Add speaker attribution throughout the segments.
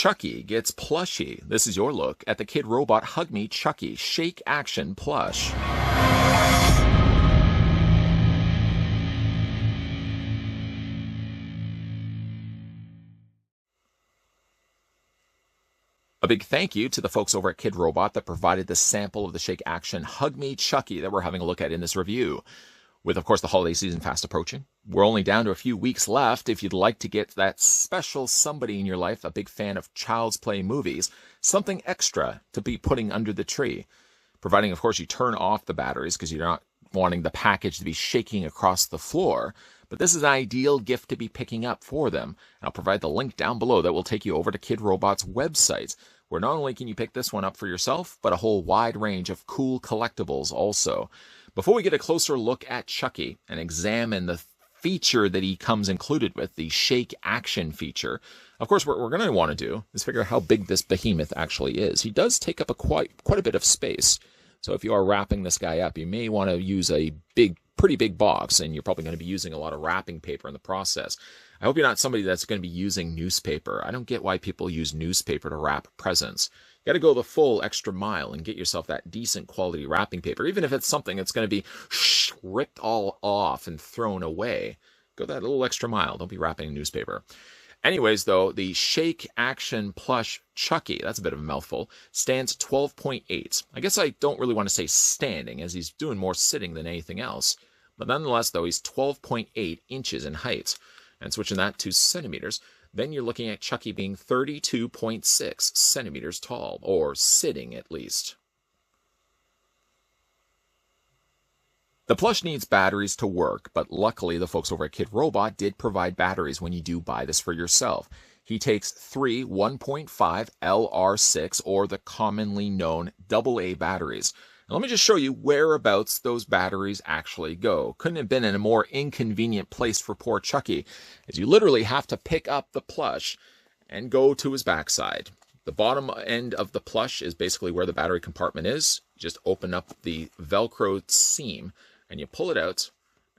Speaker 1: Chucky gets plushy. This is your look at the Kidrobot Hugme Chucky Shake Action Plush. A big thank you to the folks over at Kidrobot that provided the sample of the Shake Action Hugme Chucky that we're having a look at in this review. With, of course, the holiday season fast approaching, we're only down to a few weeks left. If you'd like to get that special somebody in your life, a big fan of Child's Play movies, something extra to be putting under the tree. Providing, of course, you turn off the batteries because you're not wanting the package to be shaking across the floor. But this is an ideal gift to be picking up for them. And I'll provide the link down below that will take you over to Kidrobot's website, where not only can you pick this one up for yourself, but a whole wide range of cool collectibles also. Before we get a closer look at Chucky and examine the feature that he comes included with, the Shake Action feature, of course, what we're going to want to do is figure out how big this behemoth actually is. He does take up quite a bit of space. So if you are wrapping this guy up, you may want to use a pretty big box, and you're probably going to be using a lot of wrapping paper in the process. I hope you're not somebody that's going to be using newspaper. I don't get why people use newspaper to wrap presents. You got to go the full extra mile and get yourself that decent quality wrapping paper, even if it's something that's going to be ripped all off and thrown away. Go that little extra mile. Don't be wrapping newspaper. Anyways, though, the Shake Action Plush Chucky, that's a bit of a mouthful, stands 12.8. I guess I don't really want to say standing, as he's doing more sitting than anything else. But nonetheless, though, he's 12.8 inches in height. And switching that to centimeters, then you're looking at Chucky being 32.6 centimeters tall, or sitting at least. The plush needs batteries to work, but luckily the folks over at Kidrobot did provide batteries when you do buy this for yourself. He takes 3 1.5 LR6, or the commonly known AA batteries. Now, let me just show you whereabouts those batteries actually go. Couldn't have been in a more inconvenient place for poor Chucky, as you literally have to pick up the plush and go to his backside. The bottom end of the plush is basically where the battery compartment is. You just open up the Velcro seam and you pull it out,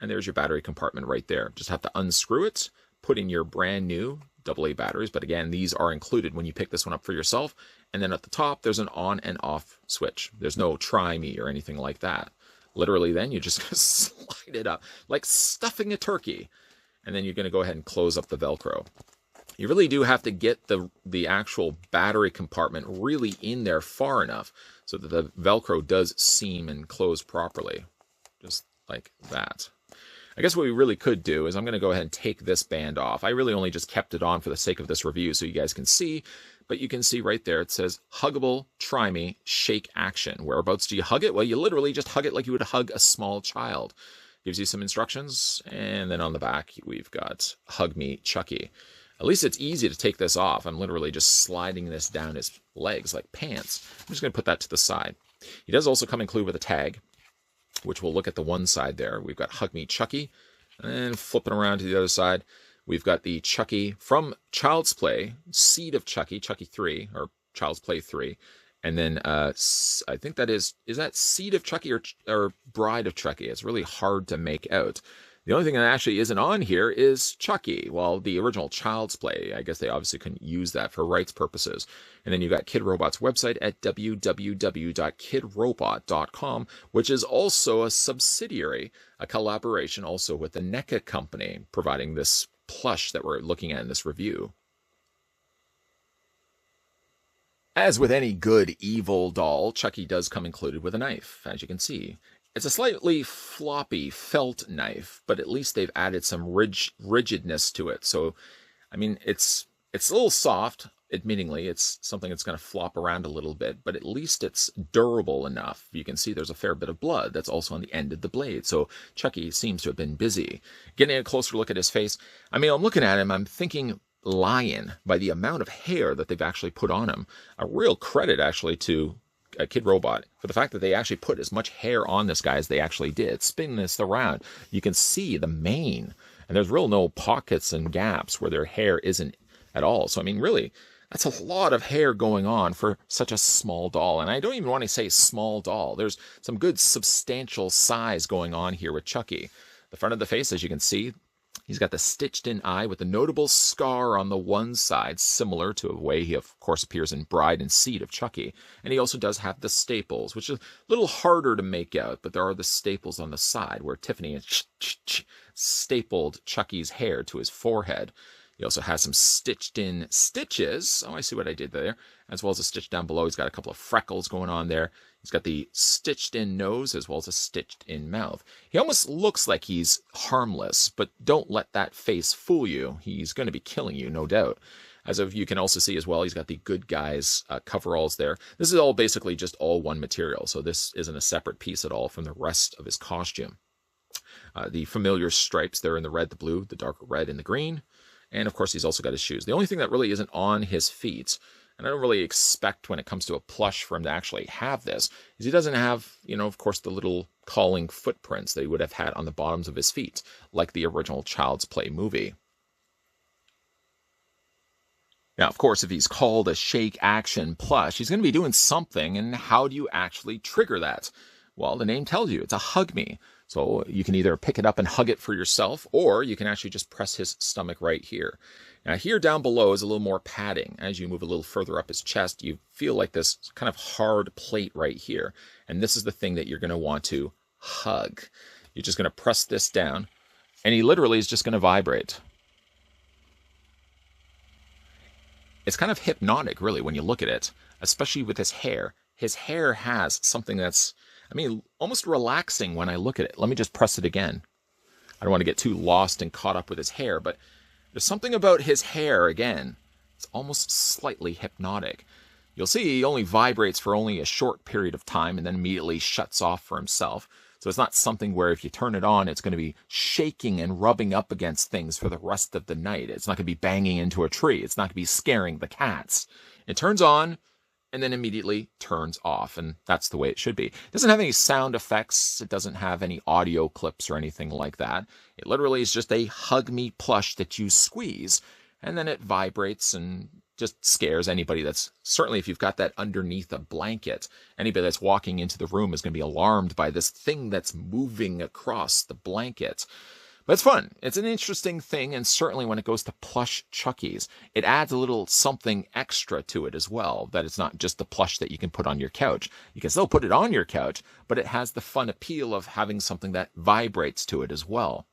Speaker 1: and there's your battery compartment right there. Just have to unscrew it, put in your brand new AA batteries, but again, these are included when you pick this one up for yourself. And then at the top, there's an on and off switch. There's no try me or anything like that. Literally, then you just slide it up like stuffing a turkey. And then you're going to go ahead and close up the Velcro. You really do have to get the actual battery compartment really in there far enough so that the Velcro does seam and close properly. Just like that. I guess what we really could do is I'm going to go ahead and take this band off. I really only just kept it on for the sake of this review so you guys can see. But you can see right there, it says, Huggable, Try Me, Shake Action. Whereabouts do you hug it? Well, you literally just hug it like you would hug a small child. Gives you some instructions. And then on the back, we've got Hug Me, Chucky. At least it's easy to take this off. I'm literally just sliding this down his legs like pants. I'm just going to put that to the side. He does also come included with a tag, which we'll look at the one side there. We've got Hug Me, Chucky. And flipping around to the other side, we've got the Chucky from Child's Play, Seed of Chucky, Chucky 3, or Child's Play 3. And then I think that is that Seed of Chucky or Bride of Chucky? It's really hard to make out. The only thing that actually isn't on here is Chucky. Well, the original Child's Play, I guess they obviously couldn't use that for rights purposes. And then you've got Kidrobot's website at www.kidrobot.com, which is also a subsidiary, a collaboration also with the NECA company, providing this plush that we're looking at in this review. As with any good evil doll, Chucky does come included with a knife, as you can see. It's a slightly floppy felt knife, but at least they've added some rigidness to it. So, I mean, it's a little soft, admittingly. It's something that's going to flop around a little bit, but at least it's durable enough. You can see there's a fair bit of blood that's also on the end of the blade. So Chucky seems to have been busy. Getting a closer look at his face, I mean, I'm looking at him, I'm thinking lion by the amount of hair that they've actually put on him. A real credit, actually, to Kidrobot for the fact that they actually put as much hair on this guy as they actually did. Spin this around, you can see the mane, and there's real no pockets and gaps where their hair isn't at all. So I mean, really, that's a lot of hair going on for such a small doll. And I don't even want to say small doll. There's some good substantial size going on here with Chucky. The front of the face, as you can see, He's got the stitched-in eye with a notable scar on the one side, similar to the way he, of course, appears in Bride and Seed of Chucky. And he also does have the staples, which is a little harder to make out, but there are the staples on the side where Tiffany has stapled Chucky's hair to his forehead. He also has some stitched-in stitches. Oh, I see what I did there. As well as a stitch down below. He's got a couple of freckles going on there. He's got the stitched-in nose as well as a stitched-in mouth. He almost looks like he's harmless, but don't let that face fool you. He's going to be killing you, no doubt. As you can also see as well, he's got the good guys coveralls there. This is all basically just all one material, so this isn't a separate piece at all from the rest of his costume. The familiar stripes there in the red, the blue, the darker red, and the green. And, of course, he's also got his shoes. The only thing that really isn't on his feet, and I don't really expect when it comes to a plush for him to actually have this, is he doesn't have, of course, the little calling footprints that he would have had on the bottoms of his feet, like the original Child's Play movie. Now, of course, if he's called a shake action plush, he's going to be doing something, and how do you actually trigger that? Well, the name tells you, it's a Hugme. So you can either pick it up and hug it for yourself, or you can actually just press his stomach right here. Now here down below is a little more padding. As you move a little further up his chest, you feel like this kind of hard plate right here. And this is the thing that you're going to want to hug. You're just going to press this down, and he literally is just going to vibrate. It's kind of hypnotic, really, when you look at it, especially with his hair. His hair has something that's, almost relaxing when I look at it. Let me just press it again. I don't want to get too lost and caught up with his hair, but there's something about his hair, again. It's almost slightly hypnotic. You'll see he only vibrates for only a short period of time and then immediately shuts off for himself. So it's not something where if you turn it on, it's going to be shaking and rubbing up against things for the rest of the night. It's not going to be banging into a tree. It's not going to be scaring the cats. It turns on and then immediately turns off, and that's the way it should be. It doesn't have any sound effects. It doesn't have any audio clips or anything like that. It literally is just a Hugme plush that you squeeze, and then it vibrates and just scares anybody that's, certainly if you've got that underneath a blanket, anybody that's walking into the room is going to be alarmed by this thing that's moving across the blanket. But it's fun. It's an interesting thing, and certainly when it goes to plush Chuckies, it adds a little something extra to it as well, that it's not just the plush that you can put on your couch. You can still put it on your couch, but it has the fun appeal of having something that vibrates to it as well.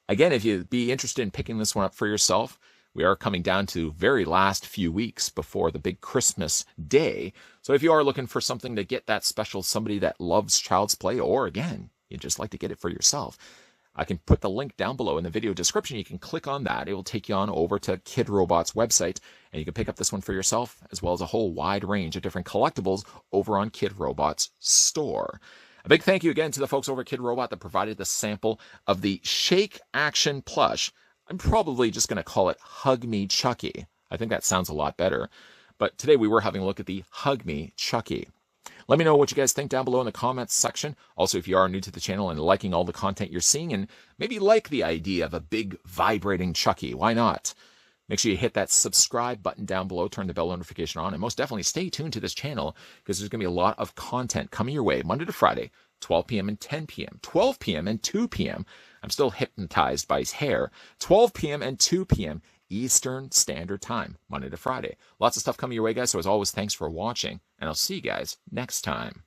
Speaker 1: Again, if you'd be interested in picking this one up for yourself, we are coming down to very last few weeks before the big Christmas day. So if you are looking for something to get that special somebody that loves Child's Play, or again, you'd just like to get it for yourself, I can put the link down below in the video description. You can click on that. It will take you on over to Kidrobot's website, and you can pick up this one for yourself, as well as a whole wide range of different collectibles over on Kidrobot's store. A big thank you again to the folks over at Kidrobot that provided the sample of the Shake Action Plush. I'm probably just going to call it Hugme Chucky. I think that sounds a lot better. But today we were having a look at the Hugme Chucky. Let me know what you guys think down below in the comments section. Also, if you are new to the channel and liking all the content you're seeing, and maybe like the idea of a big vibrating Chucky, why not? Make sure you hit that subscribe button down below, turn the bell notification on, and most definitely stay tuned to this channel, because there's going to be a lot of content coming your way Monday to Friday, 12 p.m. and 10 p.m., 12 p.m. and 2 p.m. I'm still hypnotized by his hair. 12 p.m. and 2 p.m. Eastern Standard Time, Monday to Friday. Lots of stuff coming your way, guys. So as always, thanks for watching, and I'll see you guys next time.